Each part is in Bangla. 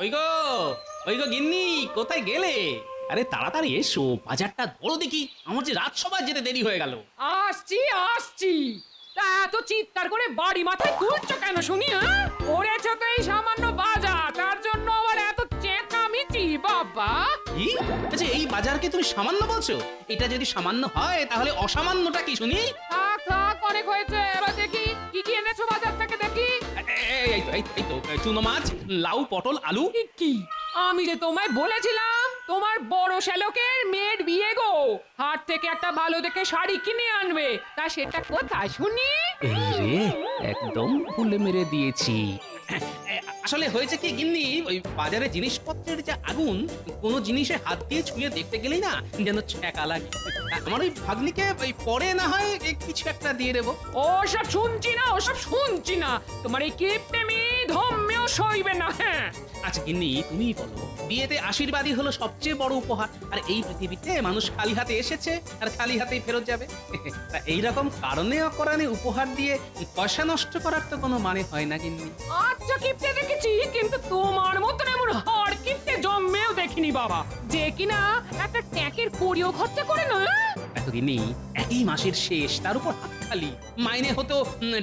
ওই গো, ওই গো গিন্নি, কোথায় গেলে? আরে তাড়াতাড়ি এসো, বাজারটা ধরো দেখি, আমার যে রাজসভা যেতে দেরি হয়ে গেল। আসছি আসছি। তা এত চিৎকার করে বাড়ি মাথায় তুলছো কেন শুনি? হ্যাঁ, করেছো তো এই সামান্য বাজার, তার জন্য আবার এত চেঁচামেচি বাবা। কি? আচ্ছা এই বাজারকে তুমি সামান্য বলছো? এটা যদি সামান্য হয় তাহলে অসামান্যটা কি শুনি? থাক থাক, অনেক হয়েছে। এবার দেখি কি কি এনেছো বাজার থেকে দেখি। এই তো চুনো মাছ, লাউ, পটল, আলু। কি আমি যে তোমায় বলেছিলাম তোমার বড় শ্যালকের মেয়ের বিয়ে গো, হাট থেকে একটা ভালো দেখে শাড়ি কিনে আনবে, তা সেটা কোথায় শুনি? এই রে, একদম ভুলে মেরে দিয়েছি। আসলে হয়েছে কি গিন্নি, ওই বাজারে জিনিসপত্রের যে আগুন, কোনো জিনিসে হাত দিয়ে ছুঁয়ে দেখতে গেলেই না যেন ছ্যাঁকা লাগে। আমার ওই ভাগ্নিকে ওই পরে না হয় কিছু একটা দিয়ে দেবো। ওসব শুনছি না, ওসব শুনছি না। তোমার এই কিপটেমি ধম্মেও সইবে না। হ্যাঁ, আচ্ছা গিন্নি তুমিই বলো, বিয়েতে আশীর্বাদই হলো সবচেয়ে বড় উপহার, আর এই পৃথিবীতে মানুষ খালি হাতে এসেছে আর খালি হাতেই ফেরত যাবে। তা এইরকম কারণে অকারণে উপহার দিয়ে পয়সা নষ্ট করার তো কোনো মানে হয় না গিন্নি। আচ্ছা কিপটে দেখেছি, কিন্তু তোমার মতন এমন হাড় কিপটে জন্মেও দেখিনি বাবা, যে কিনা একটা ট্যাঁকের কড়িও খরচা করে না। দেখো গিন্নি, একই মাসের শেষ, তার উপর হাত খালি, মাইনে হতো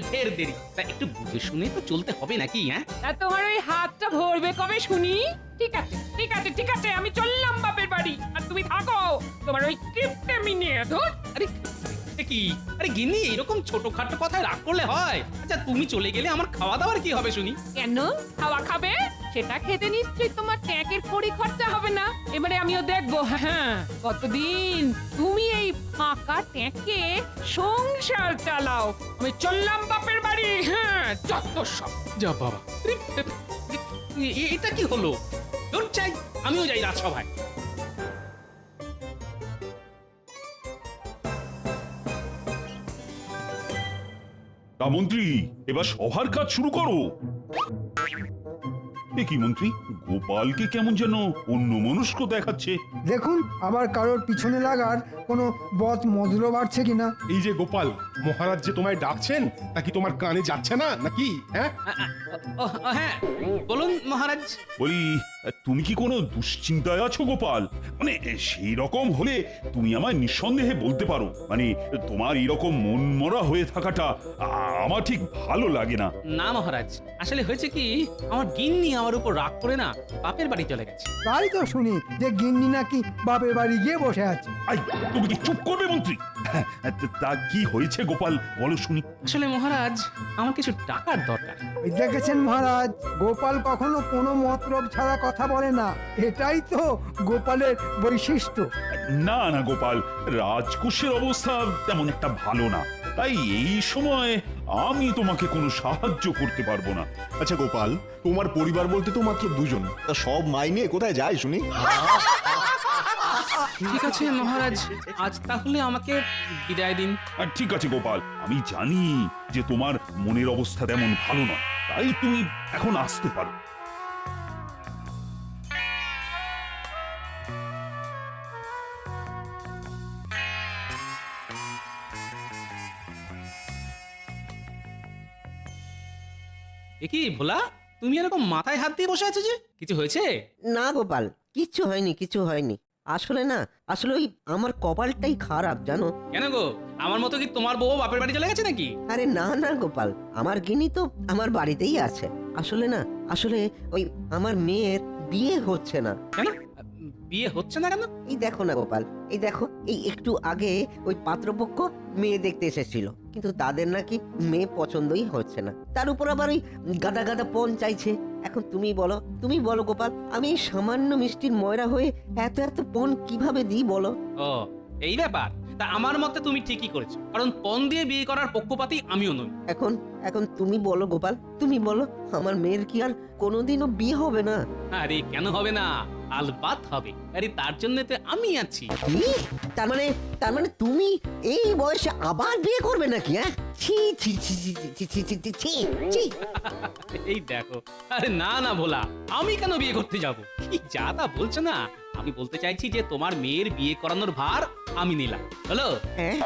ঢের দেরি। তা একটু বুঝে শুনে তো চলতে হবে নাকি? হ্যাঁ, তা তোমার ওই হাতটা ভরবে কবে শুনি? ঠিক আছে ঠিক আছে ঠিক আছে, আমি চললাম বাপের বাড়ি, আর তুমি থাকো তোমার ওই কিপটেমি নিয়ে। ধুর। আরে এ কি? আরে গিন্নি, এরকম ছোটখাটো কথায় রাগ করলে হয়? আচ্ছা তুমি চলে গেলে আমার খাওয়া দাওয়ার কি হবে শুনি? কেন খাওয়া খাবে? সেটা খেতে নিশ্চয়ই তোমার ট্যাঁকের কড়ি খরচা হবে না। এবারে আমিও দেখবো হ্যাঁ কতদিন তুমি এই ফাঁকা ট্যাঁকে সংসার চালাও। আমি চললাম বাপের বাড়ি। হ্যাঁ, যত সব। যা বাবা, এটা কি হলো? দূর চাই, আমিও যাই রাজসভায়। তা মন্ত্রী, এবার সভার কাজ শুরু করো। এ কি মন্ত্রী, গোপালকে কেমন যেন অন্যমনস্ক দেখাচ্ছে। দেখুন আবার কারোর পিছনে লাগার কোনো বদ মধুর বাড়ছে কিনা। এই যে গোপাল, মহারাজ যে তোমায় ডাকছেন তা কি তোমার কানে যাচ্ছে না নাকি? হ্যাঁ, হ্যাঁ বলুন মহারাজ। বলি, তুমি কি কোনো দুশ্চিন্তায় আছো গোপাল? মানে সেই রকম হলে তুমি আমায় নিঃসন্দেহে বলতে পারো। মানে তোমার এরকম মনমরা হয়ে থাকাটা আমার ঠিক ভালো লাগে না। না মহারাজ, আসলে হয়েছে কি, আমার গিন্নি আমার উপর রাগ করে না বাপের বাড়ি চলে গেছে। তাই তো শুনি যে গিন্নি নাকি বাপের বাড়ি গিয়ে বসে আছে। আই, তুমি কি চুপ করবে মন্ত্রী? তা কি হয়েছে গোপাল, বলো শুনি। আসলে মহারাজ, আমার কিছু টাকার দরকার। ওই দেখেছেন মহারাজ, গোপাল কখনো কোনো মতলব ছাড়া কথা বলে না, এটাই তো গোপালের বৈশিষ্ট্য। না না গোপাল, রাজকোষের অবস্থা তেমন একটা ভালো না, তাই এই সময় আমি তোমাকে কোনো সাহায্য করতে পারবো না। আচ্ছা গোপাল, তোমার পরিবার বলতে তো মাত্র দুজন, তা সব মাইনে কোথায় যায় শুনি? ঠিক আছে মহারাজ, আজ তাহলে আমাকে বিদায় দিন। আর ঠিক আছে গোপাল, আমি জানি যে তোমার মনের অবস্থা তেমন ভালো নয়, তাই তুমি এখন আসতে পারো। এ কি ভোলা, তুমি এরকম মাথায় হাত দিয়ে বসে আছো যে? কিছু হয়েছে? না গোপাল, কিচ্ছু হয়নি কিচ্ছু হয়নি। আসলে না, আসলে ওই আমার কপালটাই খারাপ জানো। কেন গো, আমার মতো কি তোমার বউ বাপের বাড়ি চলে গেছে নাকি? আরে না না গোপাল, আমার গিনি তো আমার বাড়িতেই আছে। আসলে না, আসলে ওই আমার মেয়ের বিয়ে হচ্ছে না। কেন বিয়ে হচ্ছে না কেন? এই দেখো না গোপাল, এই দেখো, এই একটু আগে ওই পাত্রপক্ষ মেয়ে দেখতে এসেছিল, কিন্তু তাদের নাকি মেয়ে পছন্দই হচ্ছে না। তার উপর আবার ওই গাদা গাদা পণ চাইছে। এখন তুমি বলো গোপাল, আমি এই সামান্য মিষ্টির ময়রা হয়ে এত এত পণ কিভাবে দিই বলো? ও এই ব্যাপার। তা আমার মতে তুমি ঠিকই করেছো, কারণ পণ দিয়ে বিয়ে করার পক্ষপাতী আমিও নই। এখন তুমি বলো গোপাল, তুমি বলো, আমার মেয়ের কি আর কোনোদিনও বিয়ে হবে না? আরে কেন হবে না, আলবাত হবে। আরে তার জন্য তো আমি আছি। কি? তার মানে তুমি এই বয়সে আবার বিয়ে করবে নাকি? হ্যাঁ, ছি ছি ছি ছি ছি ছি ছি ছি ছি ছি। এই দেখো, আরে না না ভোলা, আমি কেন বিয়ে করতে যাব? কি যা তা বলছো না। আমি বলতে চাইছি যে তোমার মেয়ের বিয়ে করানোর ভার আমি নিলাম, হলো? হ্যাঁ,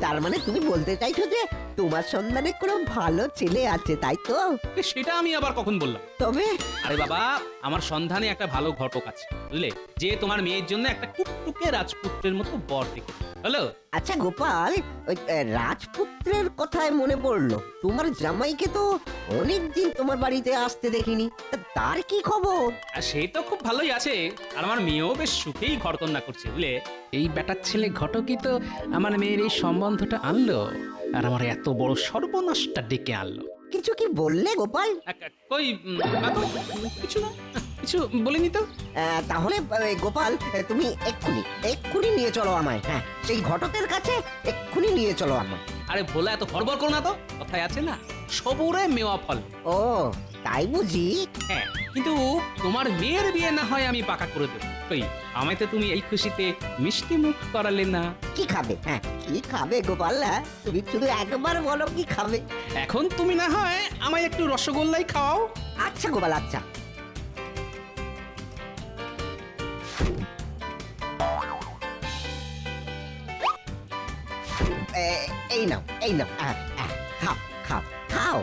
তার মানে তুমি বলতে চাইছো যে তোমার সন্ধানে কোনো ভালো ছেলে আছে তাই তো? সেটা আমি আবার কখন বললাম? তবে আরে বাবা, আমার সন্ধানে একটা ভালো ঘটক আছে, বুঝলে, যে তোমার মেয়ের জন্য একটা টুকটুকে রাজপুত্রের মতো বর দেখে। হ্যালো, আচ্ছা গোপাল, ওই রাজপুত্রের কথায় মনে পড়লো, তোমার জামাইকে তো অনেকদিন তোমার বাড়িতে আসতে দেখিনি, তা তার কি খবর? আর সে তো খুব ভালোই আছে, আর আমার মেয়েও বেশ সুখেই ঘরকন্যা করছে, বুঝলে। এই বেটার ছেলে ঘটকই তো আমার মেয়ের এই সম্বন্ধটা আনলো, আর আমার এত বড় সর্বনাশটা ডেকে আনলো। কিছু কি বললে গোপাল? কই না তো, কিছু না, কিছু বলিনি তো। তাহলে গোপাল, তুমি এক্ষুনি নিয়ে চলো আমায়, হ্যাঁ, সেই ঘটকের কাছে এক্ষুনি নিয়ে চলো আমায়। আরে ভোলা, এত হড়বড় করো না তো, কথায় আছে না, সবুরে মেওয়া ফল। ও তাই বুঝি? হ্যাঁ, কিন্তু তোমার মেয়ের বিয়ে না হয় আমি পাকা করে দেবো। কই, আমায় তো তুমি এই খুশিতে মিষ্টি মুখ করালে না। কি খাবে? হ্যাঁ, কি খাবে গোপাল? হ্যাঁ, তুমি শুধু একবার বলো কি খাবে। এখন তুমি না হয় আমায় একটু রসগোল্লাই খাও। আচ্ছা গোপাল, আচ্ছা। এই নাও, এই নাও, খাও খাও খাও।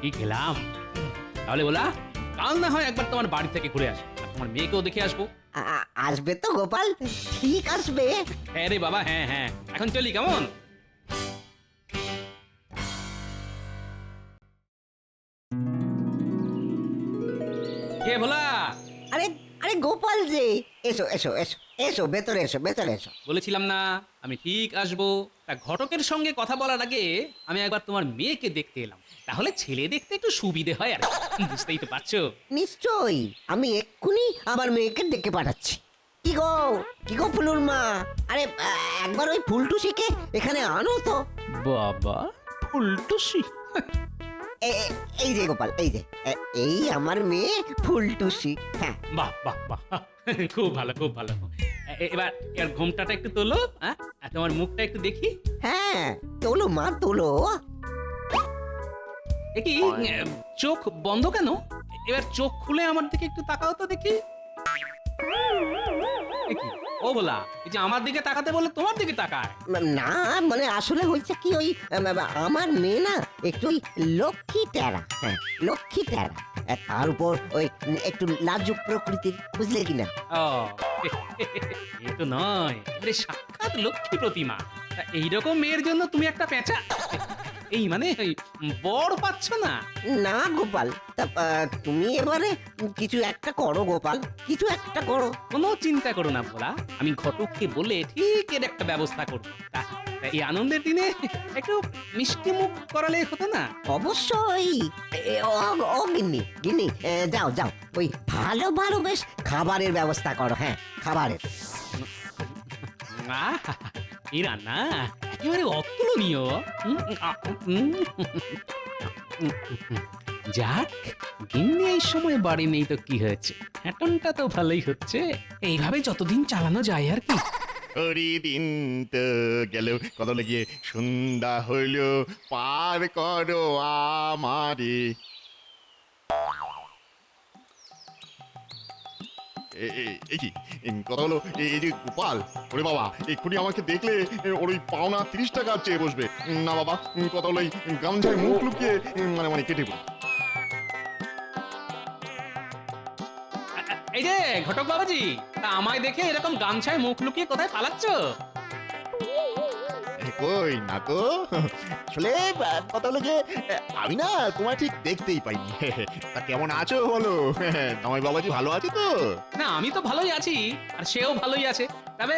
কি খেলাম। তাহলে বলা, কাল না হয় একবার তোমার বাড়ি থেকে ঘুরে আসবো, আর তোমার মেয়েকেও দেখে আসবো। আসবে তো গোপাল? ঠিক আসবে। হ্যাঁ রে বাবা, হ্যাঁ হ্যাঁ, এখন চলি, কেমন? কে ভোলা? আরে আরে গোপাল যে, এসো এসো এসো এসো, ভেতরে এসো, ভেতরে এসো। বলেছিলাম না আমি ঠিক আসবো। তা ঘটকের সঙ্গে কথা বলার আগে আমি একবার তোমার মেয়েকে দেখতে এলাম, তাহলে ছেলে দেখতে একটু সুবিধে হয়, আর বুঝতেই তো পারছো। নিশ্চয়ই, আমি এক্ষুনি আমার মেয়েকে ডেকে পাঠাচ্ছি। কি গো, কি গো ফুলুর মা, আরে একবার ওই ফুলটুসিকে এখানে আনো তো। বাবা, ফুলটুসি? এই যে গোপাল, এই যে এই আমার মেয়ে ফুলটুসি। হ্যাঁ, বাহ বাহ বাহ, খুব ভালো খুব ভালো। এবার এর ঘোমটাটা একটু তোলো, হ্যাঁ, আর তোমার মুখটা একটু দেখি। হ্যাঁ, তোলো মা তোলো। এ কি, চোখ বন্ধ কেন? এবার চোখ খুলে আমার দিকে একটু তাকাও তো দেখি। এ কি, ও বলা, এই যে আমার দিকে তাকাতে বলে তোমার দিকে তাকায়। না মানে আসলে হয়েছে কি, ওই আমার মেয়ে না একটু ওই লক্ষ্মী টেরা, হ্যাঁ লক্ষ্মী টেরা, তার উপর ওই একটু লাজুক প্রকৃতির, বুঝলে কিনা? ও, এ তো নয়, এবারে সাক্ষাৎ লক্ষ্মী প্রতিমা। তা এইরকম মেয়ের জন্য তুমি একটা পেঁচা, এই মানে ওই বর পাচ্ছ না? না গোপাল, তা তুমি এবারে কিছু একটা করো গোপাল, কিছু একটা করো। কোনো চিন্তা করো না ভোলা, আমি ঘটককে বলে ঠিক এর একটা ব্যবস্থা করবো। তা এই আনন্দের দিনে একটু মিষ্টি মুখ করালে হতো না? অবশ্যই। ও গিন্নি গিন্নি, যাও যাও, ওই ভালো ভালো বেশ খাবারের ব্যবস্থা করো, হ্যাঁ খাবারের। আহা, এই রান্না একেবারে অতুলনীয়। যাক, গিন্নি এই সময় বাড়ি নেই তো কি হয়েছে, হ্যাটনটা তো ভালোই হচ্ছে, এইভাবে যতদিন চালানো যায় আর কি। ওরি দিন তো গেল, কত লাগিয়ে সন্ধ্যা হইল, পার করো আমারে। কি কথা হলো, এই যে গোপাল, ওরে বাবা এক্ষুনি আমাকে দেখলে ওর ওই পাওনা 30 টাকা চেয়ে বসবে। না বাবা, কথা হলো এই গামছায় মুখ লুকিয়ে মানে কেটে পড়ি। এই যে ঘটক বাবাজি, তা আমায় দেখে এরকম গামছায় মুখ লুকিয়ে কোথায় পালাচ্ছ? কই না তো, আসলে কথা হলো যে আমি না তোমায় ঠিক দেখতেই পাইনি। তা কেমন আছো বলো? জামাই বাবাজি ভালো আছে তো? না, আমি তো ভালোই আছি, আর সেও ভালোই আছে, তবে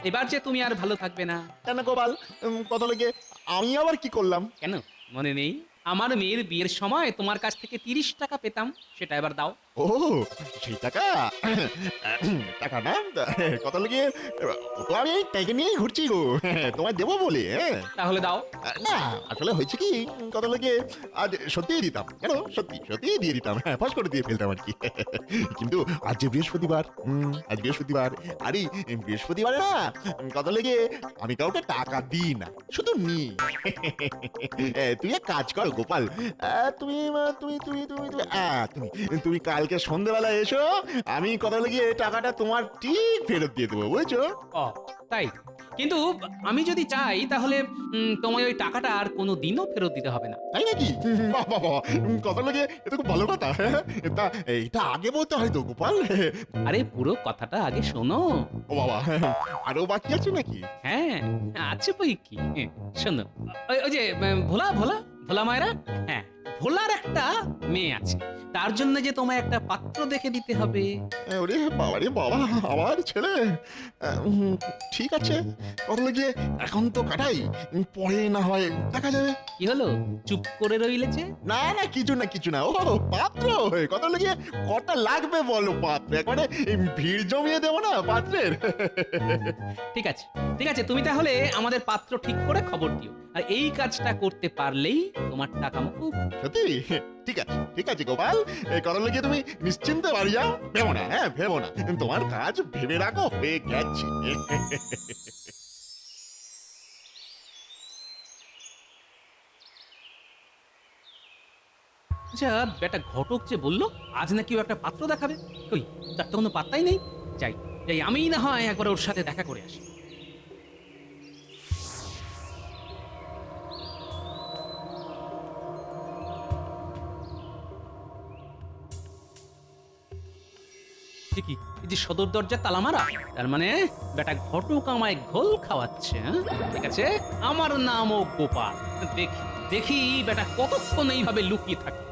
এবার যে তুমি আর ভালো থাকবে না। কেন গোপাল, কথা হলো যে আমি আবার কি করলাম? কেন মনে নেই? আমার মেয়ের বিয়ের সময় তোমার কাছ থেকে 30 টাকা পেতাম, সেটা এবার দাও। ও সেই টাকা, টাকা না, কথা লেগে ও তো আমি টাকা নিয়েই ঘুরছি গো, তোমায় দেবো বলে। তাহলে দাও। না আসলে হয়েছে কি, কথা লেগে আজ সত্যিই দিতাম, কেন সত্যি সত্যি দিয়ে দিতাম, ফাঁস করে দিয়ে ফেলতাম আর কি। কিন্তু আজ যে বৃহস্পতিবার, আজ বৃহস্পতিবার, আরে বৃহস্পতিবারে না, কথা লেগে আমি কাউকে টাকা দিই না, শুধু নি। তুই এক কাজ কর গোপাল, তুমি তুমি তুমি তুমি তুমি তুমি কালকে সন্ধ্যেবেলা এসো, আমি কথা লাগিয়ে টাকাটা তোমার ঠিক ফেরত দিয়ে দেবো, বুঝছো? ও তাই? কিন্তু আমি যদি চাই তাহলে তোমায় ওই টাকাটা আর কোনো দিনও ফেরত দিতে হবে না। তাই নাকি? বাহ বাহ বাহ, কথা লাগে, এটা খুব ভালো কথা। তা এটা আগে বলতে হয় তো গোপাল। আরে পুরো কথাটা আগে শোনো। ও বাবা, আরো বাকি আছে নাকি? হ্যাঁ আছে বই কি, শোনো। ওই যে ভোলা ভোলা ভোলা মায়েরা, হ্যাঁ ভোলার একটা মেয়ে আছে, তার জন্য যে তোমায় একটা পাত্র দেখে দিতে হবে। ওরে বাবা রে বাবা, আমার ছেলে। ঠিক আছে, কথা লাগে এখন তো কাটাই, পরে না হয় দেখা যাবে। কি হলো, চুপ করে রইলে যে? না না, কিছু না কিছু না। ও পাত্র, কথা লাগে কটা লাগবে বলো পাত্র? একবারে ভিড় জমিয়ে দেবো না পাত্রের। ঠিক আছে ঠিক আছে, তুমি তাহলে আমাদের পাত্র ঠিক করে খবর দিও, আর এই কাজটা করতে পারলেই তোমার টাকা মুকুব। সত্যি? ঠিক আছে গোপাল, এই কথা লাগে তুমি নিশ্চিন্তে বাড়ি যাও, ভেবো না, হ্যাঁ ভেবো না, তোমার কাজ ভেবে রাখো, হয়ে গেছে। আচ্ছা বেটা ঘটক যে বললো আজ নাকি ও একটা পাত্র দেখাবে, কই তার তো কোনো পাত্তাই নেই। যাই যাই, আমিই না হয় একবার ওর সাথে দেখা করে আসি। কি এই যে সদর দরজা তালা মারা, তার মানে বেটা ঘটক আমায় ঘোল খাওয়াচ্ছে। হ্যাঁ ঠিক আছে, আমার নামও গোপাল। দেখি দেখি বেটা কতক্ষণ এইভাবে লুকিয়ে থাকে।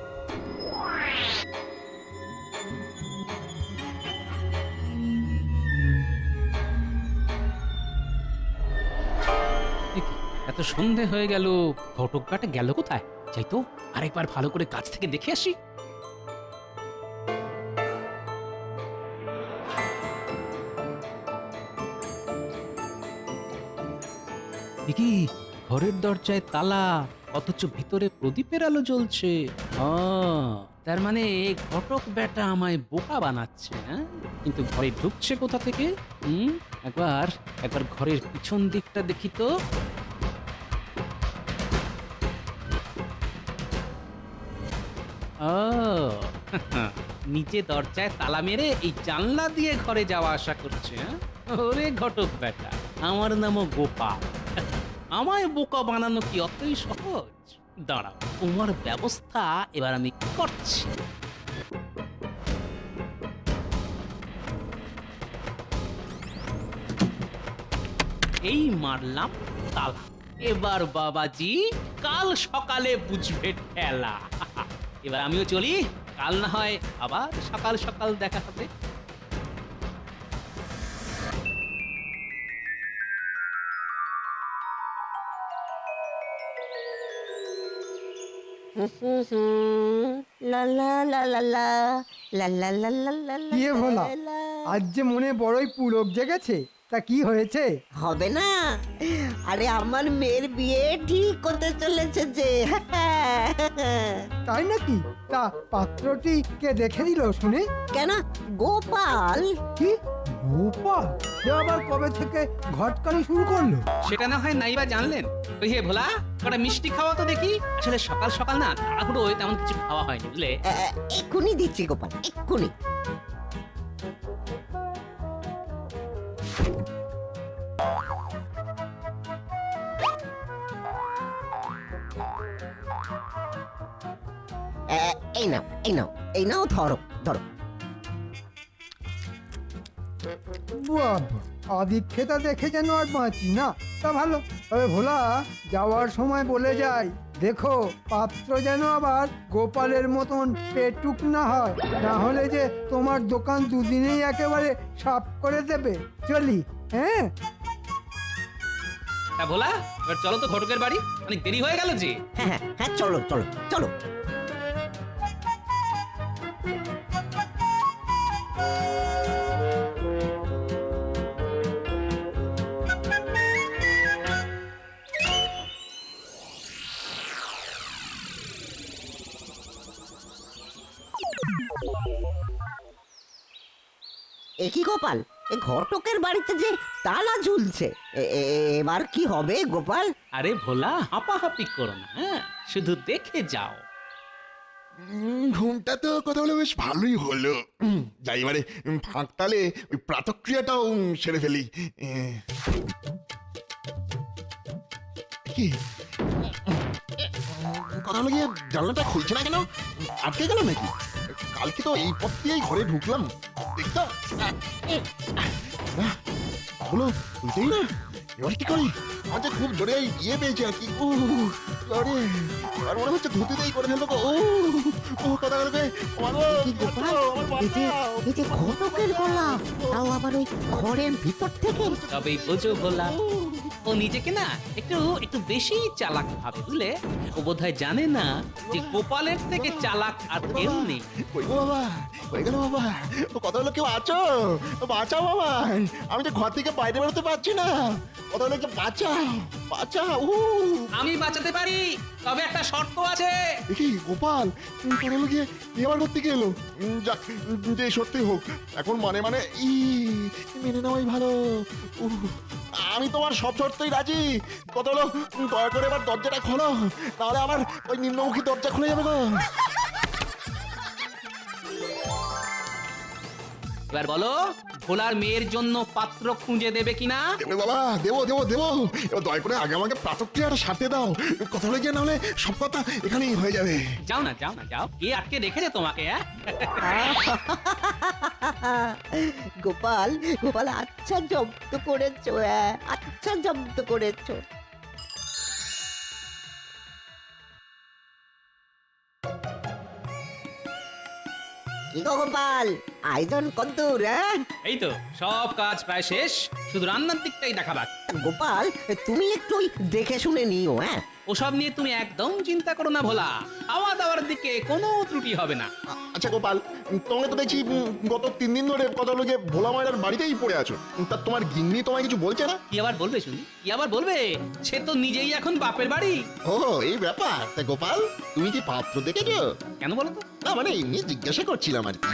এ কি, এত সন্ধে হয়ে গেল, ঘটক বেটা গেল কোথায়? যাই তো আরেকবার ভালো করে কাছ থেকে দেখে আসি। কি ঘরের দরজায় তালা, অথচ ভিতরে প্রদীপের আলো জ্বলছে। তার মানে ঘটক বেটা আমায় বোকা বানাচ্ছে। হ্যাঁ কিন্তু ঘরে ঢুকছে কোথা থেকে? একবার একবার ঘরের পিছন দিকটা দেখি তো। ও নিচে দরজায় তালা মেরে এই জানলা দিয়ে ঘরে যাওয়া আসা করছে। হ্যাঁ ওরে ঘটক বেটা, আমার নামও গোপাল। আমায় বোকা বানানো কি অতই সহজ? দাঁড়াও, তোমার ব্যবস্থা এবার আমি করছি। এই মারলাম তালা, এবার বাবাজি কাল সকালে বুঝবে ঠেলা। এবার আমিও চলি, কাল না হয় আবার সকাল সকাল দেখা হবে। লা লা লা লা লা লা লা লা লা লা লা কি ভোলা, লা। আজ যে মনে বড়ই পুলক জেগেছে, তা কি হয়েছে? হবে না? আরে আমার মেয়ের বিয়ে ঠিক হতে চলেছে যে। তাই নাকি? তা পাত্রটি কে দেখে দিল শুনে? কেন, গোপাল। কি গোপাল? সে আবার কবে থেকে ঘটকানি শুরু করলো? সেটা না হয় নাইবা জানলেন। ওই হে ভোলা, কটা মিষ্টি খাওয়া তো দেখি। আসলে সকাল সকাল না তাড়াহুড়ো তেমন কিছু খাওয়া হয়নি বুঝলে। এক্ষুনি দিচ্ছি গোপাল, এক্ষুনি। এই নাও এই নাও এই নাও, ধরো ধরো। বাবা, আদিক্ষেতা দেখে যেন আর বাঁচি না। তা ভালো, তবে ভোলা যাওয়ার সময় বলে যাই, দেখো পাত্র যেন আবার গোপালের মতন পেটুক না হয়, না হলে যে তোমার দোকান দুদিনেই একেবারে সাফ করে দেবে। চলি, হ্যাঁ? তা ভোলা, এবার চলো তো ঘটকের বাড়ি, অনেক দেরি হয়ে গেল যে। হ্যাঁ হ্যাঁ হ্যাঁ, চলো চলো চলো। একই গোপাল, এ ঘটকের বাড়িতে যে তালা ঝুলছে, এবার কি হবে গোপাল? আরে ভোলা, হাঁপাহাঁপি করো না, হ্যাঁ শুধু দেখে যাও। ঘুমটা তো কথা বলে বেশ ভালোই হলো। যাই এবারে ফাঁক তালে ওই প্রাতক্রিয়াটাও সেরে ফেলি। কি কথা হলো গিয়ে জানলাটা খুলছে না কেন? আটকে গেল নাকি? কালকে তো এই পথ দিয়েই ঘরে ঢুকলাম, দেখতাম হলো খুলতেই না। এবার কি করি? আমার যে খুব জোরে ইয়ে পেয়েছে আর কি। আরে আর মনে হচ্ছে ধুতিতেই করে ফেলবো গো। কথা বলবে কি গোপাল, এই যে ঘটকের গলা, তাও আবার ওই ঘরের ভিতর থেকে। তবেই বোঝো ভোলা, ও নিজেকে না একটু একটু বেশি চালাক ভাবে, বুঝলে? ও বোধহয় জানে না যে গোপালের থেকে চালাক আর কেউ নেই। ওই গো বাবা, হয়ে গেল বাবা। ও কথা হলো কেউ আছো? বাঁচাও বাবা, আমি যে ঘর থেকে বাইরে বেরোতে পারছি না। কথা হলো কি বাঁচাও, বাঁচাও। আমি বাঁচাতে পারি, তবে একটা শর্ত আছে। দেখি গোপাল, কথা হলো গিয়ে এবার করতে কি এলো? যাক, যে সত্যি হোক এখন মানে মানে মেনে নেওয়াই ভালো। আমি তোমার সব শর্তেই রাজি। কথা হলো দয়া করে এবার দরজাটা খোলো, তাহলে আমার ওই নিম্নমুখী দরজা খুলে যাবে গো। এবার বলো, ভোলার মেয়ের জন্য পাত্র খুঁজে দেবে কিনা? দেবে বাবা, দেবো দেবো দেবো। এবার দয়া করে আগে আমাকে প্রাতক্রিয়াটা সারতে দাও। কথা হলে গিয়ে নাহলে সব কথা এখানেই হয়ে যাবে। যাও না, যাও না, যাও। কে আটকে রেখেছে তোমাকে? গোপাল, গোপাল আচ্ছা জব্দ করেছো, আচ্ছা জব্দ করেছো। কি গো গোপাল, আয়োজন কদ্দূর? এই তো সব কাজ প্রায় শেষ, শুধু রান্নার দিকটাই দেখা বাকি। গোপাল, তুমি একটু ওই দেখে শুনে নিও। ওসব নিয়ে তুমি একদম চিন্তা করো না ভোলা, খাওয়া দাওয়ার দিকে কোনো ত্রুটি হবে না। আচ্ছা গোপাল, তোমাকে তো দেখছি গত 3 দিন ধরে কথা হলো গিয়ে ভোলা মায়ের বাড়িতেই পড়ে আছো। তা তোমার গিন্নি তোমায় কিছু বলছে না? কি আবার বলবে শুনি, কি আবার বলবে? সে তো নিজেই এখন বাপের বাড়ি। ও এই ব্যাপার। তা গোপাল, তুমি কি পাত্র দেখেছো? কেন বলো তো? না মানে এমনি জিজ্ঞাসা করছিলাম আর কি।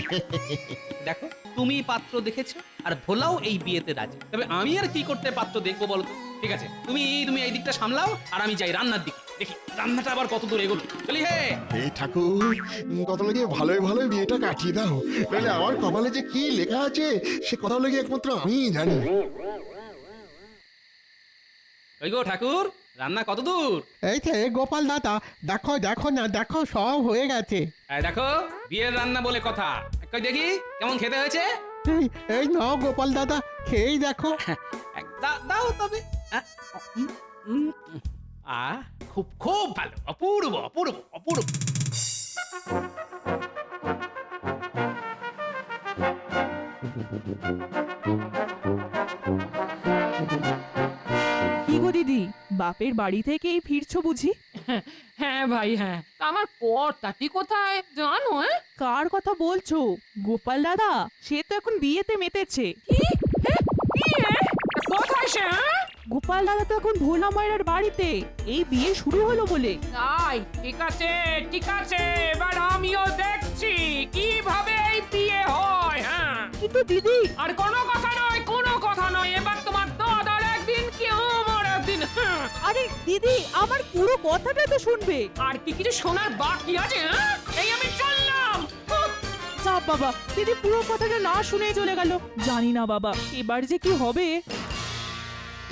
দেখো, তুমি পাত্র দেখেছো আর ভোলাও এই বিয়েতে রাজি, তবে আমি আর কি করতে পাত্র দেখবো বলো তো? ঠিক আছে, তুমি তুমি এই দিকটা সামলাও, আর আমি যাই রান্নার দিকে, দেখি রান্নাটা আবার কত দূর এগোলো। চলি হে। এই ঠাকুর, কথা লেগে ভালোই ভালোই বিয়েটা কাটিয়ে দাও, নাহলে আমার কপালে যে কি লেখা আছে সে কথা লেগে একমাত্র আমিই জানি। ওই গো ঠাকুর, রান্না কত দূর? এই যে গোপাল দাদা, দেখো দেখো না, দেখো সব হয়ে গেছে। এই দেখো, বিয়ের রান্না বলে কথা। কই দেখি কেমন খেতে হয়েছে। এই এই নাও গোপাল দাদা, খেয়েই দেখো। দাও তবে। খুব খুব ভালো, অপূর্ব অপূর্ব অপূর্ব। কি গো দিদি, বাপের বাড়ি থেকেই ফিরছো বুঝি? হ্যাঁ ভাই, হ্যাঁ। তা আমার কর্তাটি কোথায় জানো? কার কথা বলছো? গোপাল দাদা, সে তো এখন বিয়েতে মেতেছে। বিয়ে? কোথায় সে? গোপাল দাদা তো এখন ভোলা মায়ের বাড়িতে, এই বিয়ে শুরু হলো বলে। তাই? ঠিক আছে, ঠিক আছে, এবার আমিও দেখছি কিভাবে এই বিয়ে হয়। হ্যাঁ, কিন্তু দিদি, আর কোনো কথা নয়, কোনো কথা নয়। এবার তোমার দাদার একদিন কি আমার একদিন। হ্যাঁ। আরে দিদি, আমার পুরো কথাটা তো শুনবে। আর কি কিছু শোনার বাকি আছে? হ্যাঁ, এই আমি চললাম। চাপ বাবা, দিদি পুরো কথাটা না শুনে চলে গেল। জানি না বাবা, এবার যে কি হবে।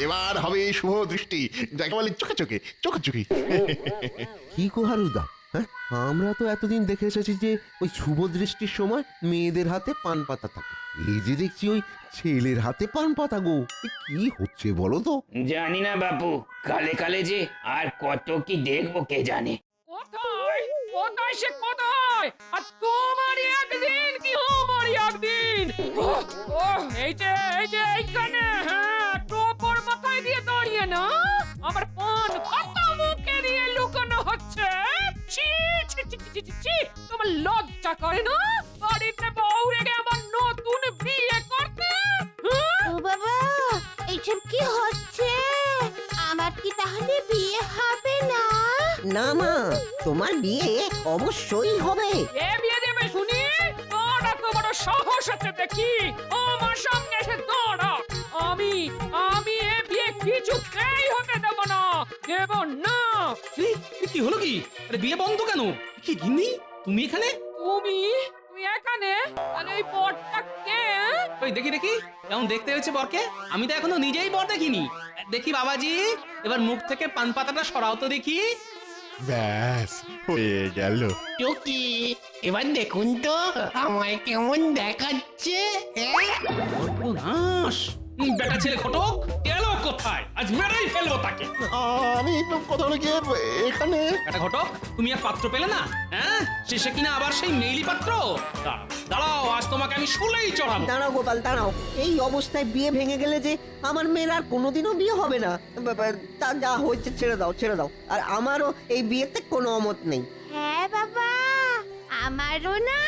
এবার হবে শুভ দৃষ্টি, যাকে বলে চোখে চোখে চোখে চোখে। কি কোহারুদা, হ্যাঁ আমরা তো এতদিন দেখে এসেছি যে ওই শুভ দৃষ্টির সময় মেয়েদের হাতে পান পাতা থাকে, এই যে দেখছি ওই ছেলের হাতে পান পাতা গো। এ কি হচ্ছে বলো তো? জানি না বাপু, কালে কালে যে আর কত কি দেখবো কে জানে। কোথায় কোথায় সে কোথায়? আর তোমারই একদিন কি আমারই একদিন। এই যে এইখানে। হ্যাঁ, টোপর মাথায় দিয়ে দাঁড়িয়ে না আমার পান পাতা মুখে দিয়ে লুকানো হচ্ছে। ছি ছি ছি ছি ছি ছি, তোমার লজ্জা করে না? বাড়িতে বউ রেখে আবার নতুন বিয়ে করতে? ও বাবা, এইসব কি হচ্ছে? আমার কি তাহলে বিয়ে হবে না? না মা, তোমার বিয়ে অবশ্যই হবে। এ বিয়ে দেবে শুনি? তোরা তো বড় সাহস আছে দেখি, আমার সঙ্গে এসে দৌড়া। আমি আমি এ বিয়ে কিছুতেই হতে দেব না, দেব না। কি হলো কি? আরে বিয়ে বন্ধ কেন? কি গিন্নি, তুমি এখানে? তুমি তুমি এখানে? আর এই পটটা কে? ওই দেখি দেখি কেমন দেখতে হয়েছে বরকে। আমি তো এখনো নিজেই বর দেখিনি। দেখি বাবাজি, এবার মুখ থেকে পান পাতাটা সরাও তো দেখি। ব্যাস হয়ে গেল। টুকি এবার দেখুন তো আমায় কেমন দেখাচ্ছে। সর্বনাশ! বেটা ছেলে ঘটক গেল কোথায়? আজ মেরেই ফেলবো তাকে। আমি কথা হলো গিয়ে এখানে বেটা ঘটক, তুমি আর পাত্র পেলে না? হ্যাঁ, শেষে কিনা আবার সেই মেইলি পাত্র। দাঁড়াও, আজ তোমাকে আমি শুলেই চড়াবো। দাঁড়াও গোপাল দাঁড়াও, এই অবস্থায় বিয়ে ভেঙে গেলে যে আমার মেয়ের আর কোনোদিনও বিয়ে হবে না। তা যা হয়েছে ছেড়ে দাও ছেড়ে দাও। আর আমারও এই বিয়েতে কোনো অমত নেই। হ্যাঁ বাবা, আমারও না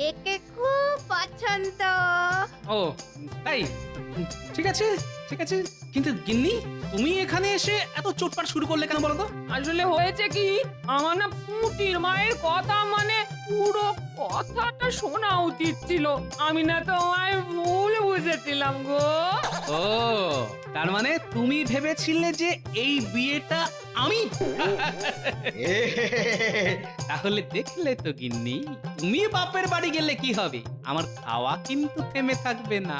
একে খুব পছন্দ। ও তাই? ঠিক আছে ঠিক আছে, কিন্তু গিন্নি তুমি এখানে এসে এত চোটপাট শুরু করলে কেন বলো তো? আসলে হয়েছে কি, আমার না পুটির মায়ের কথা মানে পুরো কথাটা শোনা উচিত ছিল। আমি না তোমায় ভুল বুঝেছিলাম গো। ও তার মানে তুমি ভেবেছিলে যে এই বিয়েটা আমি? তাহলে দেখলে তো গিন্নি, তুমি বাপের বাড়ি গেলে কি হবে, আমার খাওয়া কিন্তু থেমে থাকবে না।